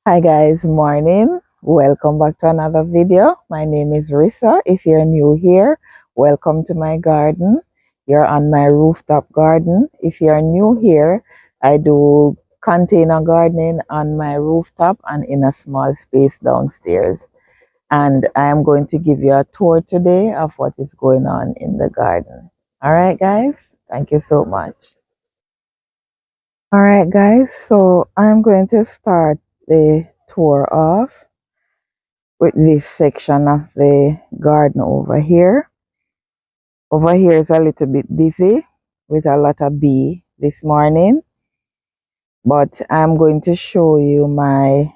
Hi guys, morning. Welcome back to another video. My name is Rissa. If you're new here, welcome to my garden. You're on my rooftop garden. If you're new here, I do container gardening on my rooftop and in a small space downstairs. And I am going to give you a tour today of what is going on in the garden. All right, guys. Thank you so much. All right, guys. So I'm going to start the tour off with this section of the garden over here. Over here is a little bit busy with a lot of bee this morning, but I'm going to show you my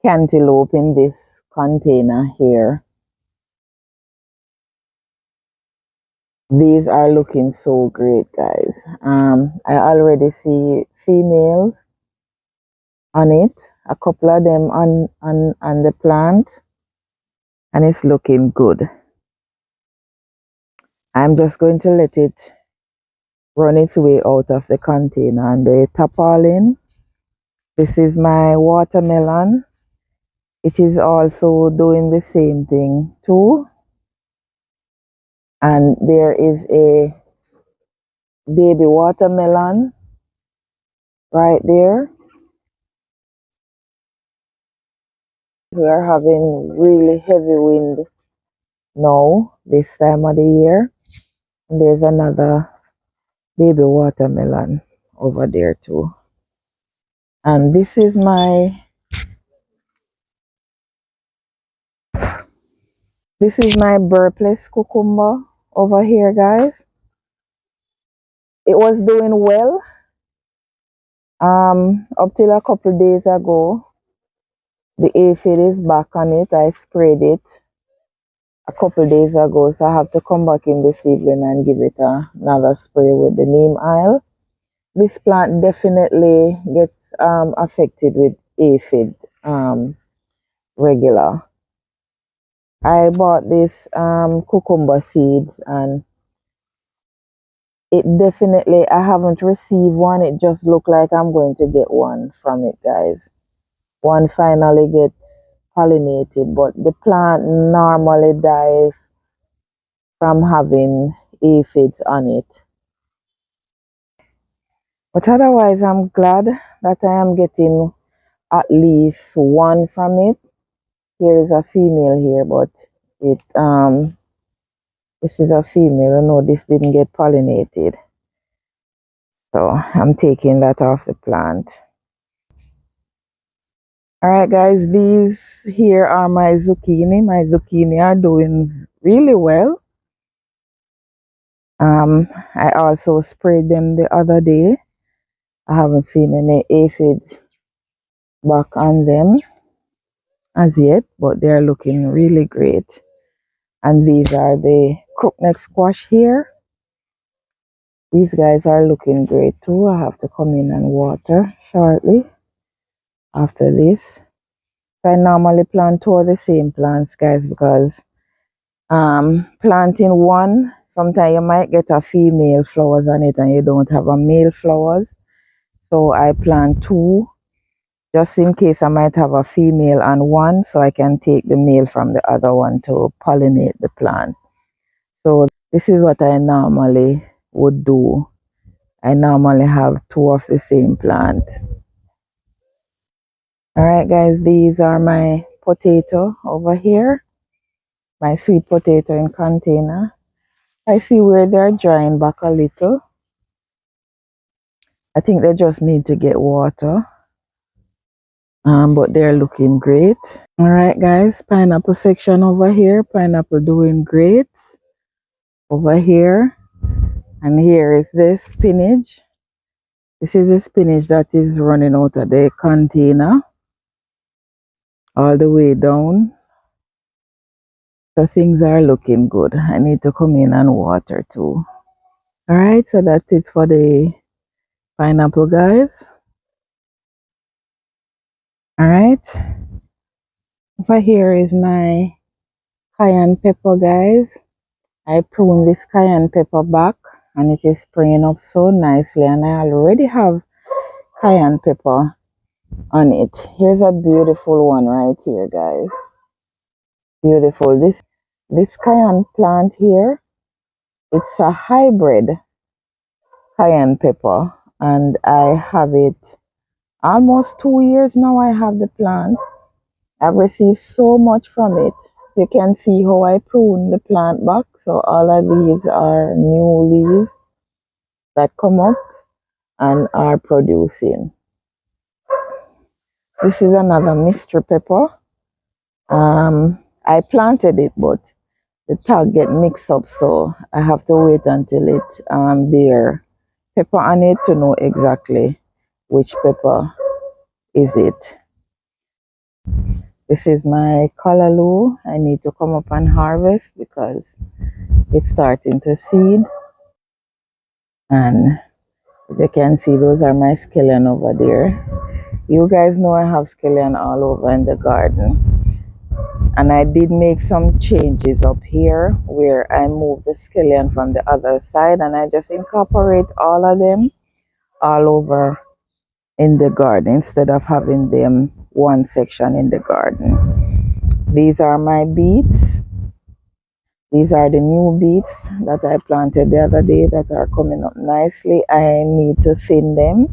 cantaloupe in this container here. These are looking so great, guys. I already see females on it, a couple of them on the plant, and it's looking good. I'm just going to let it run its way out of the container and the tarpaulin. This is my watermelon. It is also doing the same thing too. And there is a baby watermelon right there. We are having really heavy wind now this time of the year. And there's another baby watermelon over there too. And this is my burpless cucumber over here, guys. It was doing well up till a couple days ago. The aphid is back on it. I sprayed it a couple days ago, so I have to come back in this evening and give it another spray with the neem oil. This plant definitely gets affected with aphid regular. I bought this cucumber seeds, and it definitely, I haven't received one. It just looked like I'm going to get one from it, guys. One finally gets pollinated, but the plant normally dies from having aphids on it. But otherwise, I'm glad that I am getting at least one from it. Here is a female here, but it this is a female. No, this didn't get pollinated, so I'm taking that off the plant. All right, guys, these here are my zucchini. My zucchini are doing really well. I also sprayed them the other day. I haven't seen any aphids back on them as yet, but they're looking really great. And these are the crookneck squash here. These guys are looking great too. I have to come in and water shortly after this. So I normally plant two of the same plants, guys, because planting one, sometimes you might get a female flowers on it and you don't have a male flowers. So I plant two just in case I might have a female on one, so I can take the male from the other one to pollinate the plant. So this is what I normally would do. I normally have two of the same plant. All right, guys, these are my potato over here, my sweet potato in container. I see where they're drying back a little. I think they just need to get water, but they're looking great. All right, guys, pineapple section over here. Pineapple doing great over here. And here is the spinach. This is the spinach that is running out of the container all the way down. So things are looking good. I need to come in and water too. All right, so that's it for the pineapple, guys. All right. Over here is my cayenne pepper, guys. I prune this cayenne pepper back and it is springing up so nicely, and I already have cayenne pepper on it. Here's a beautiful one right here, guys. Beautiful. This cayenne plant here, it's a hybrid cayenne pepper, and I have it almost 2 years now. I have the plant. I've received so much from it. So you can see how I prune the plant back. So all of these are new leaves that come up and are producing. This is another mystery pepper. I planted it, but the tag get mixed up, so I have to wait until it bear pepper on it to know exactly which pepper is it. This is my callaloo. I need to come up and harvest because it's starting to seed. And as you can see, those are my scallion over there. You guys know I have scallion all over in the garden. And I did make some changes up here where I moved the scallion from the other side, and I just incorporate all of them all over in the garden instead of having them one section in the garden. These are my beets. These are the new beets that I planted the other day that are coming up nicely. I need to thin them.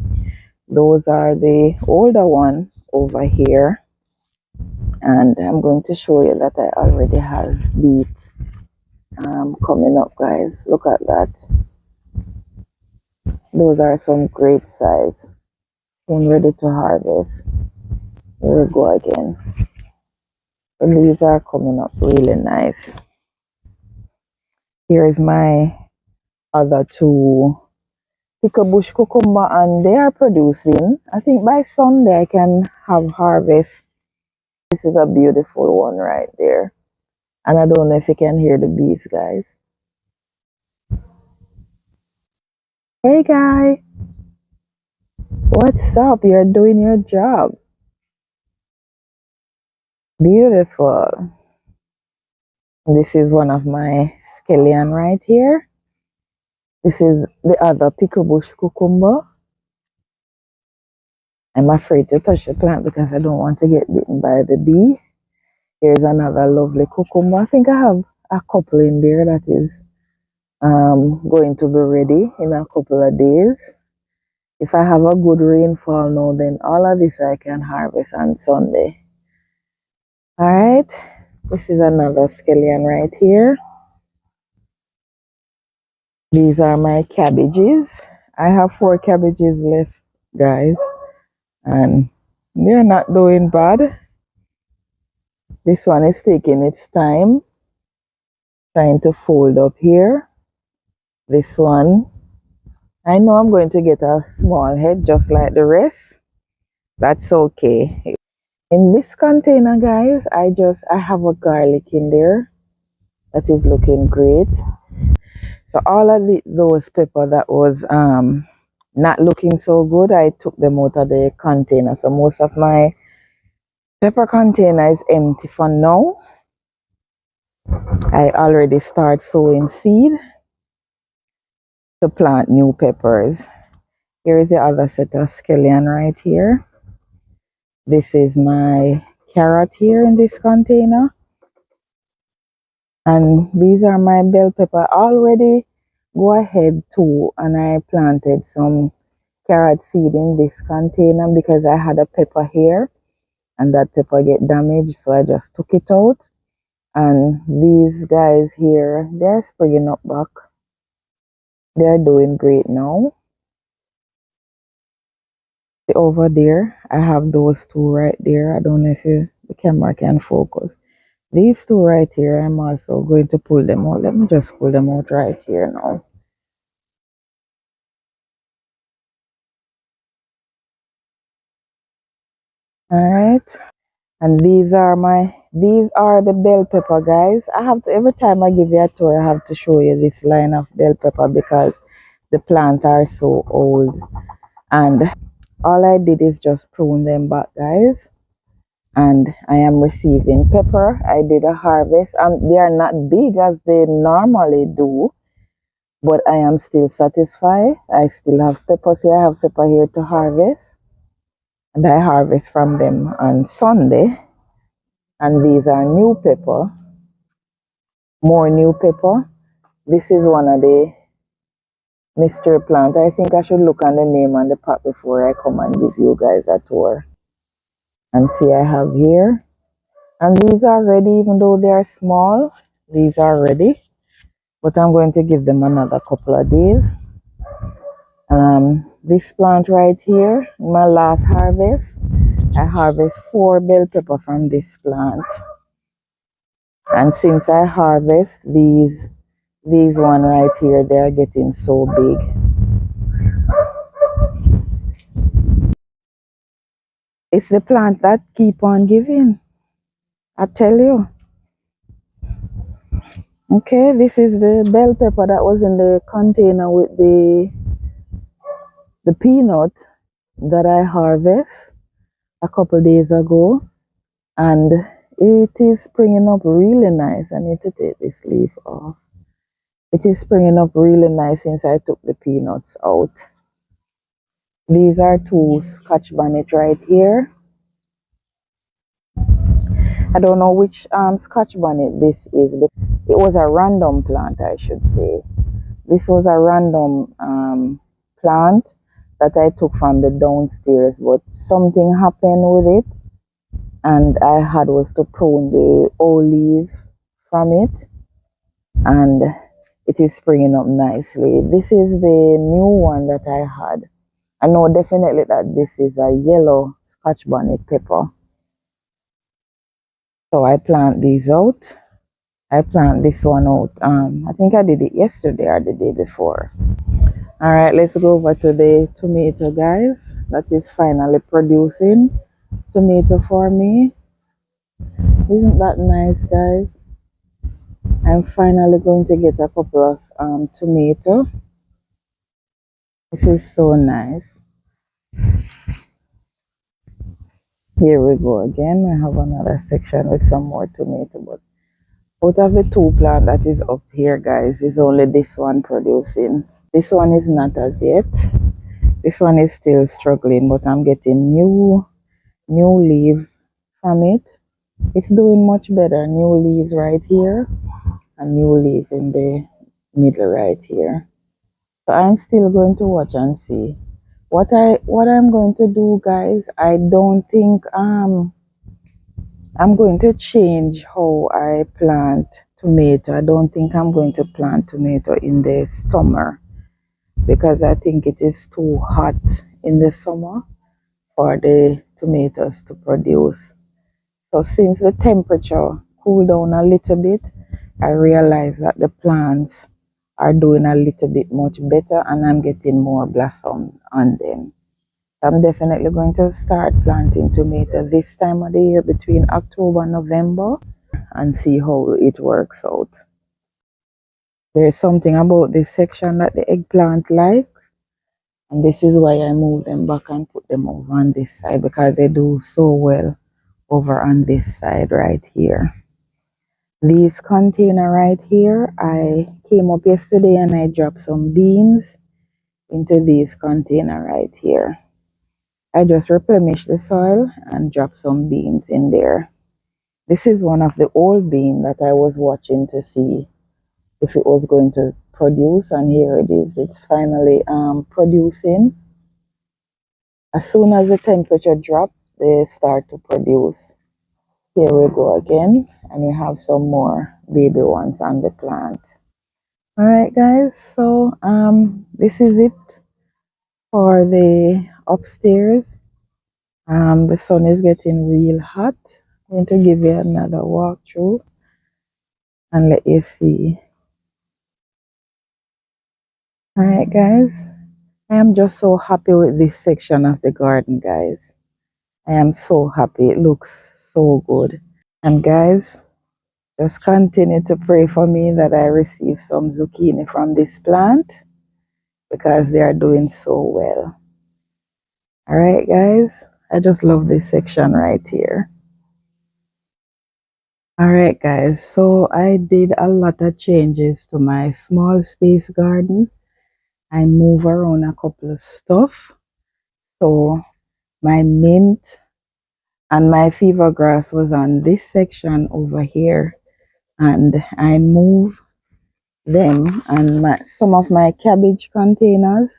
Those are the older one over here. And I'm going to show you that I already have beet coming up, guys. Look at that. Those are some great size. I'm ready to harvest. Here we go again. And these are coming up really nice. Here is my other two pickle bush cucumber, and they are producing. I think by Sunday I can have harvest. This is a beautiful one right there. And I don't know if you can hear the bees, guys. Hey guy, what's up? You're doing your job. Beautiful. This is one of my scallion right here. This is the other pickle bush cucumber. I'm afraid to touch the plant because I don't want to get bitten by the bee. Here's another lovely cucumber. I think I have a couple in there that is going to be ready in a couple of days. If I have a good rainfall now, then all of this I can harvest on Sunday. All right, this is another scallion right here. These are my cabbages. I have 4 cabbages left, guys, and they're not doing bad. This one is taking its time, trying to fold up here. This one, I know I'm going to get a small head just like the rest. That's okay. In this container, guys, I have a garlic in there that is looking great. So all of those pepper that was not looking so good, I took them out of the container. So most of my pepper container is empty for now. I already start sowing seed to plant new peppers. Here is the other set of scallion right here. This is my carrot here in this container. And these are my bell pepper. Already go ahead too, and I planted some carrot seed in this container because I had a pepper here and that pepper get damaged, so I just took it out. And these guys here, they're springing up back. They're doing great now. Over there, I have those two right there. I don't know if the camera can focus. These two right here, I'm also going to pull them out. Let me just pull them out right here now. All right. And these are the bell pepper, guys. I have to, every time I give you a tour, I have to show you this line of bell pepper because the plants are so old. And all I did is just prune them back, guys. And I am receiving pepper. I did a harvest, and they are not big as they normally do, but I am still satisfied. I still have pepper. See, I have pepper here to harvest. and I harvest from them on Sunday. And these are new pepper, more new pepper. This is one of the mystery plant. I think I should look on the name on the pot before I come and give you guys a tour. And see, I have here, and these are ready, even though they are small. These are ready, but I'm going to give them another couple of days. This plant right here, my last harvest, I harvest 4 bell pepper from this plant. And since I harvest these one right here, they are getting so big. It's the plant that keep on giving, I tell you. Okay, this is the bell pepper that was in the container with the peanut that I harvest a couple days ago, and it is springing up really nice. I need to take this leaf off. It is springing up really nice since I took the peanuts out. These are 2 Scotch bonnet right here. I don't know which Scotch bonnet this is, but it was a random plant, I should say. This was a random plant that I took from the downstairs, but something happened with it, and I had was to prune the old leaf from it, and it is springing up nicely. This is the new one that I had. I know definitely that this is a yellow Scotch bonnet pepper. So I plant these out. I plant this one out. I think I did it yesterday or the day before. All right, let's go over to the tomato, guys. That is finally producing tomato for me. Isn't that nice, guys? I'm finally going to get a couple of tomato. This is so nice. Here we go again. I have another section with some more tomato, but out of the 2 plant that is up here, guys, is only this one producing. This one is not as yet. This one is still struggling, but I'm getting new leaves from it. It's doing much better. New leaves right here and new leaves in the middle right here. So I'm still going to watch and see what I'm going to do, guys. I don't think I'm going to change how I plant tomato. I don't think I'm going to plant tomato in the summer, because I think it is too hot in the summer for the tomatoes to produce. So since the temperature cooled down a little bit, I realized that the plants are doing a little bit much better, and I'm getting more blossom on them. I'm definitely going to start planting tomato this time of the year between October and November and see how it works out. There's something about this section that the eggplant likes, and this is why I move them back and put them over on this side, because they do so well over on this side right here. These container right here, I came up yesterday and I dropped some beans into these container right here. I just replenished the soil and dropped some beans in there. This is one of the old beans that I was watching to see if it was going to produce, and here it is. It's finally producing. As soon as the temperature drops, they start to produce. Here we go again, and we have some more baby ones on the plant. All right, guys, so this is it for the upstairs. The sun is getting real hot. I'm going to give you another walkthrough and let you see. All right, guys, I am just so happy with this section of the garden, guys. I am so happy. It looks so good. And guys, just continue to pray for me that I receive some zucchini from this plant, because they are doing so well. All right, guys, I just love this section right here. All right, guys, so I did a lot of changes to my small space garden. I move around a couple of stuff. So My mint and my fever grass was on this section over here, and I moved them, and some of my cabbage containers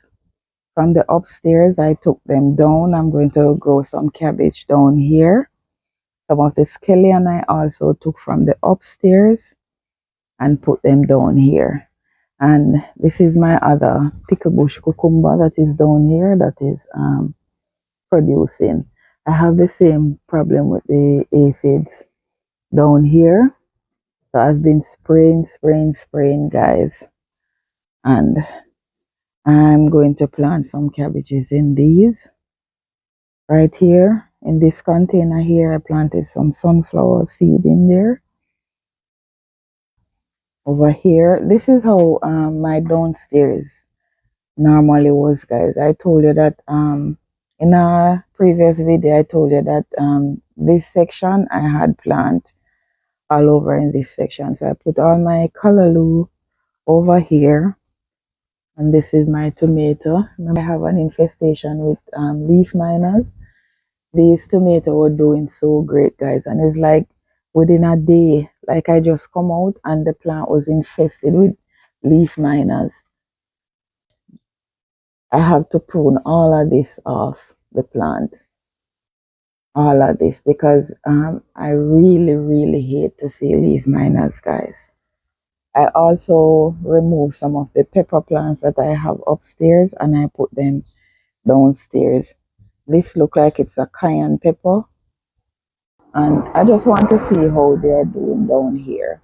from the upstairs, I took them down. I'm going to grow some cabbage down here. Some of the scallion I also took from the upstairs and put them down here. And this is my other pickle bush cucumber that is down here that is producing. I have the same problem with the aphids down here. So I've been spraying, guys. And I'm going to plant some cabbages in these. Right here in this container here, I planted some sunflower seed in there. Over here, this is how my downstairs normally was, guys. I told you that in a previous video I told you that this section I had plant all over in this section. So I put all my callaloo over here, and this is my tomato. Remember, I have an infestation with leaf miners. These tomatoes were doing so great, guys, and it's like within a day, like I just come out and the plant was infested with leaf miners. I have to prune all of this off the plant, all of this, because I really hate to see leaf miners, guys. I also remove some of the pepper plants that I have upstairs and I put them downstairs. This look like it's a cayenne pepper, and I just want to see how they are doing down here.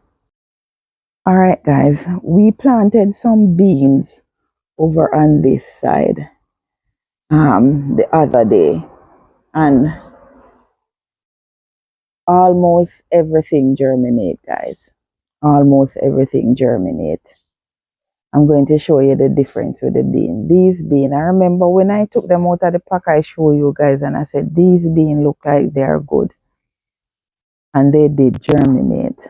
All right, guys, we planted some beans over on this side the other day, and almost everything germinate, guys. Almost everything germinate. I'm going to show you the difference with the bean. These bean, I remember when I took them out of the pack, I show you guys and I said these bean look like they are good, and they did germinate.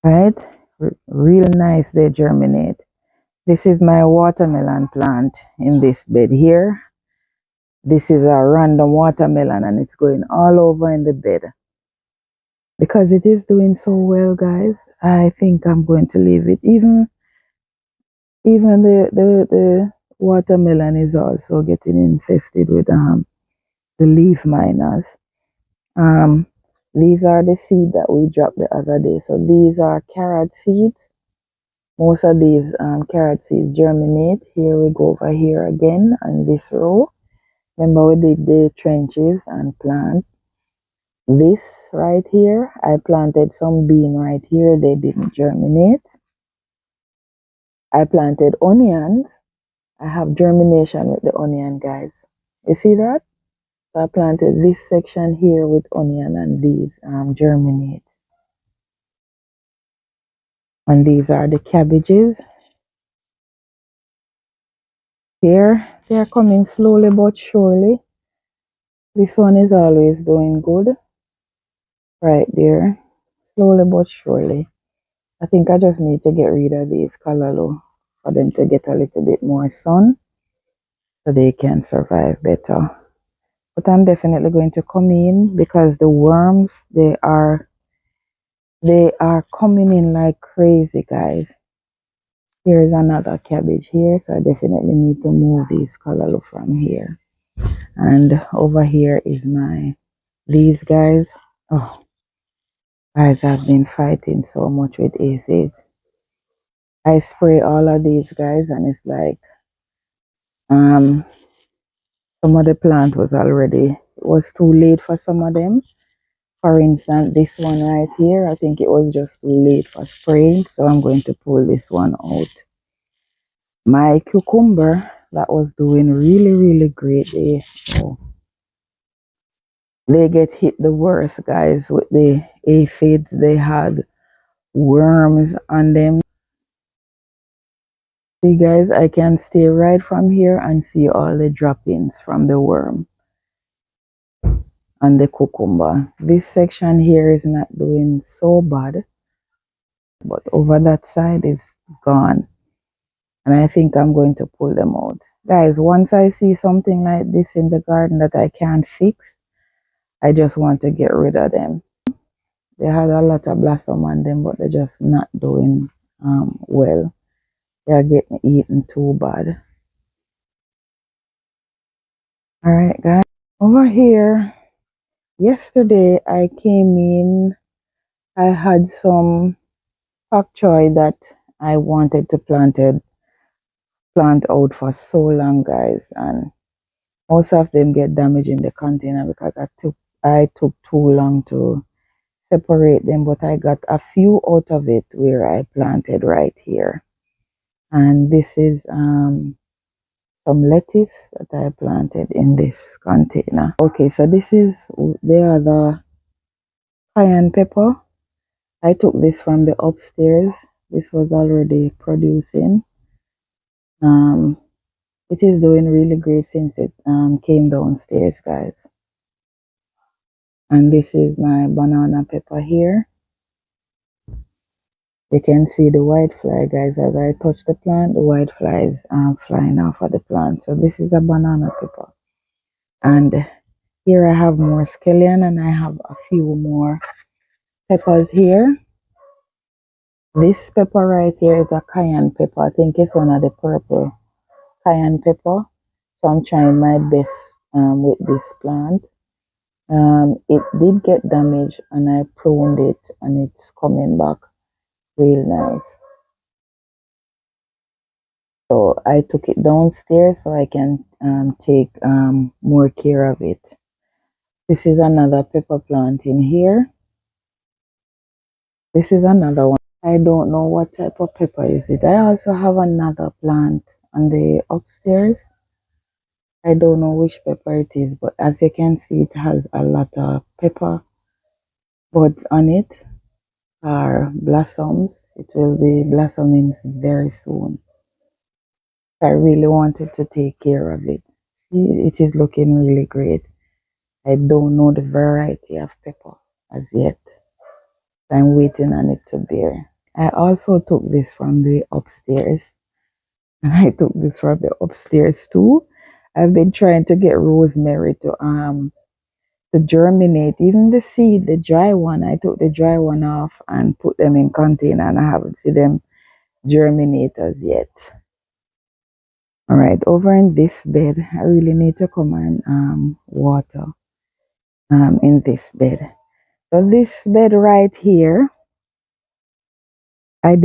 Right? Real nice, they germinate. This is my watermelon plant in this bed here. This is a random watermelon and it's going all over in the bed. Because it is doing so well, guys, I think I'm going to leave it. Even the watermelon is also getting infested with the leaf miners. These are the seed that we dropped the other day. So these are carrot seeds. Most of these carrot seeds germinate. Here we go over here again on this row. Remember we did the trenches and plant this right here. I planted some bean right here. They didn't germinate. I planted onions. I have germination with the onion, guys. You see that? So I planted this section here with onion and these germinate. And these are the cabbages. Here, they are coming slowly but surely. This one is always doing good. Right there. Slowly but surely. I think I just need to get rid of these callaloo for them to get a little bit more sun so they can survive better. But I'm definitely going to come in because the worms, they are coming in like crazy, guys. Here's another cabbage here, so I definitely need to move these callaloo from here. And over here is these guys. Oh, guys, I've been fighting so much with aphids. I spray all of these guys and it's like some of the plant was already, it was too late for some of them. For instance, this one right here, I think it was just too late for spraying, so I'm going to pull this one out. My cucumber that was doing really great, they get hit the worst, guys, with the aphids. They had worms on them. See, guys, I can stay right from here and see all the droppings from the worm on the cucumber. This section here is not doing so bad, but over that side is gone, and I think I'm going to pull them out. Guys, once I see something like this in the garden that I can't fix, I just want to get rid of them. They had a lot of blossom on them, but they're just not doing well. They're getting eaten too bad. All right, guys. Over here, yesterday I came in. I had some pak choy that I wanted to plant out for so long, guys, and most of them get damaged in the container because I took too long to separate them, but I got a few out of it where I planted right here. And this is some lettuce that I planted in this container. Okay, so this is the other cayenne pepper. I took this from the upstairs. This was already producing. Um, it is doing really great since it came downstairs, guys. And this is my banana pepper here. You can see the white fly, guys. As I touch the plant, the white flies flying off of the plant. So this is a banana pepper. And here I have more scallion, and I have a few more peppers here. This pepper right here is a cayenne pepper. I think it's one of the purple cayenne pepper. So I'm trying my best with this plant. It did get damaged, and I pruned it, and it's coming back real nice. So I took it downstairs so I can take more care of it. This is another pepper plant in here. This is another one. I don't know what type of pepper is it. I also have another plant on the upstairs. I don't know which pepper it is, but as you can see, it has a lot of pepper buds on it, or blossoms. It will be blossoming very soon. I really wanted to take care of it. See, it is looking really great. I don't know the variety of pepper as yet. I'm waiting on it to bear. I also took this from the upstairs, and I took this from the upstairs too. I've been trying to get rosemary to germinate. Even the seed, the dry one, I took the dry one off and put them in container, and I haven't seen them germinate as yet. All right, over in this bed, I really need to come and water in this bed. So this bed right here, I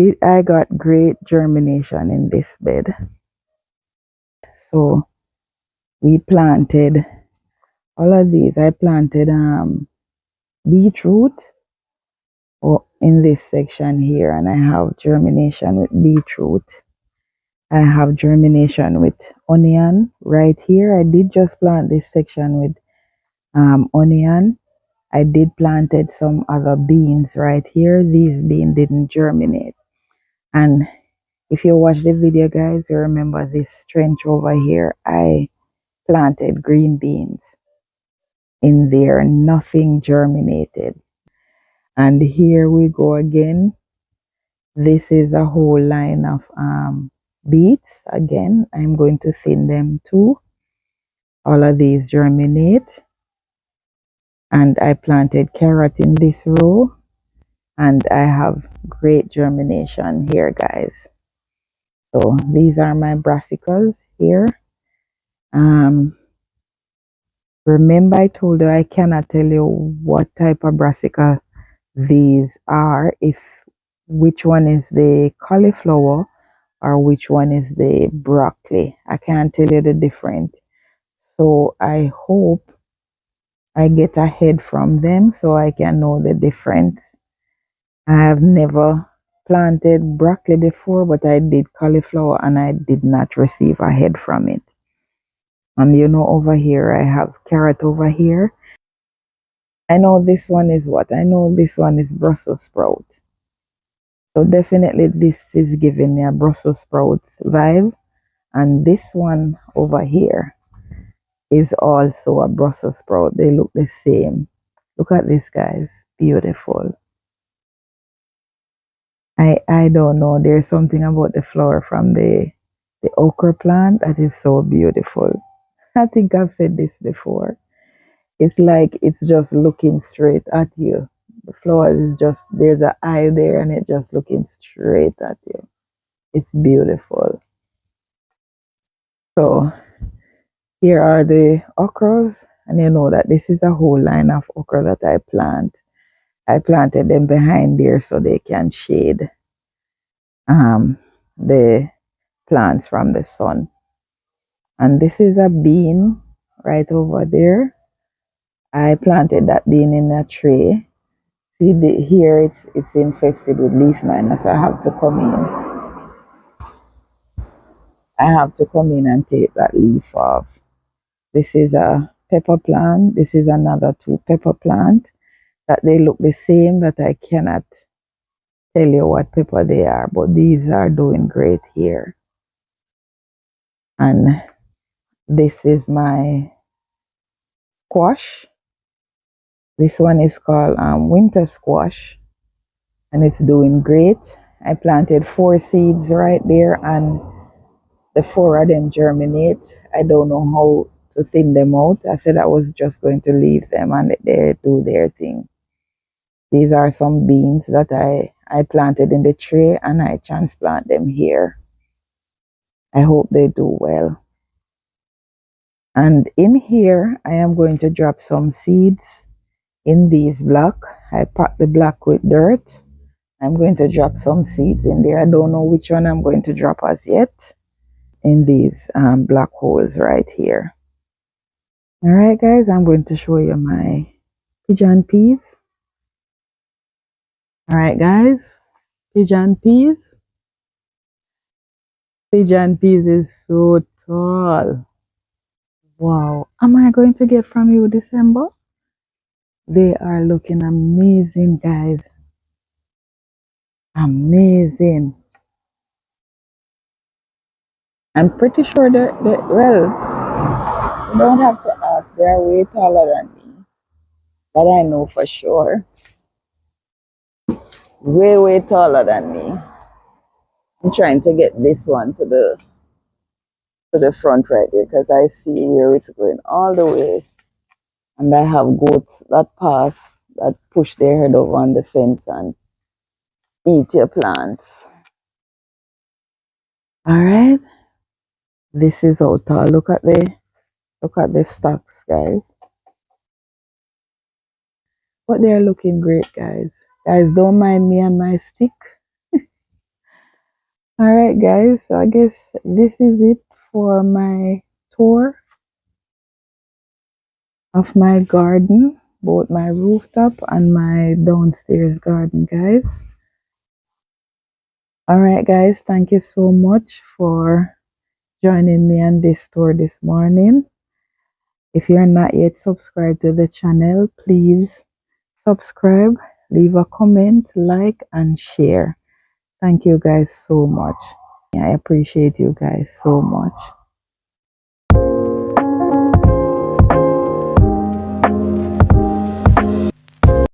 got great germination in this bed. So we planted all of these. I planted beetroot in this section here, and I have germination with beetroot. I have germination with onion right here. I did just plant this section with onion. I did planted some other beans right here. These beans didn't germinate. And if you watch the video, guys, you remember this trench over here. I planted green beans in there. Nothing germinated. And here we go again. This is a whole line of beets. Again, I'm going to thin them too. All of these germinate. And I planted carrot in this row. And I have great germination here, guys. So these are my brassicas here. Remember I told you I cannot tell you what type of brassica these are, if which one is the cauliflower or which one is the broccoli. I can't tell you the difference. So I hope I get ahead from them so I can know the difference. I have never planted broccoli before, but I did cauliflower and I did not receive ahead from it. And over here I have carrot over here. I know this one is what? I know this one is Brussels sprout. So definitely this is giving me a Brussels sprouts vibe. And this one over here is also a Brussels sprout. They look the same. Look at this, guys. Beautiful. I don't know. There's something about the flower from the The okra plant, that is so beautiful. I think I've said this before. It's like it's just looking straight at you. The flower is just, there's an eye there and it just looking straight at you. It's beautiful. So here are the okras, and you know that this is a whole line of okra that I plant. I planted them behind there so they can shade the plants from the sun. And this is a bean right over there. I planted that bean in a tray. See here it's infested with leaf miner, so I have to come in. I have to come in and take that leaf off. This is a pepper plant. This is another two pepper plant that they look the same, that I cannot tell you what pepper they are, but these are doing great here. And this is my squash. This one is called winter squash, and it's doing great. I planted 4 seeds right there, and the 4 of them germinate. I don't know how to thin them out. I said I was just going to leave them and let they do their thing. These are some beans that I planted in the tray, and I transplant them here. I hope they do well. And in here, I am going to drop some seeds in these block. I packed the block with dirt. I'm going to drop some seeds in there. I don't know which one I'm going to drop as yet. In these black holes right here. All right, guys, I'm going to show you my pigeon peas. All right, guys, pigeon peas. Pigeon peas is so tall. Wow. Am I going to get from you December? They are looking amazing, guys. Amazing. I'm pretty sure well, you don't have to ask. They're way taller than me. That I know for sure. Way, way taller than me. I'm trying to get this one to the front right there, because I see where it's going all the way. And I have goats that pass, that push their head over on the fence and eat your plants. All right. This is how tall. Look at the stalks, guys. But they're looking great, guys. Guys, don't mind me and my stick. All right, guys. So I guess this is it for my tour of my garden, both my rooftop and my downstairs garden, guys. All right, guys. Thank you so much for joining me on this tour this morning. If you're not yet subscribed to the channel, please subscribe, leave a comment, like, and share. Thank you guys so much. I appreciate you guys so much.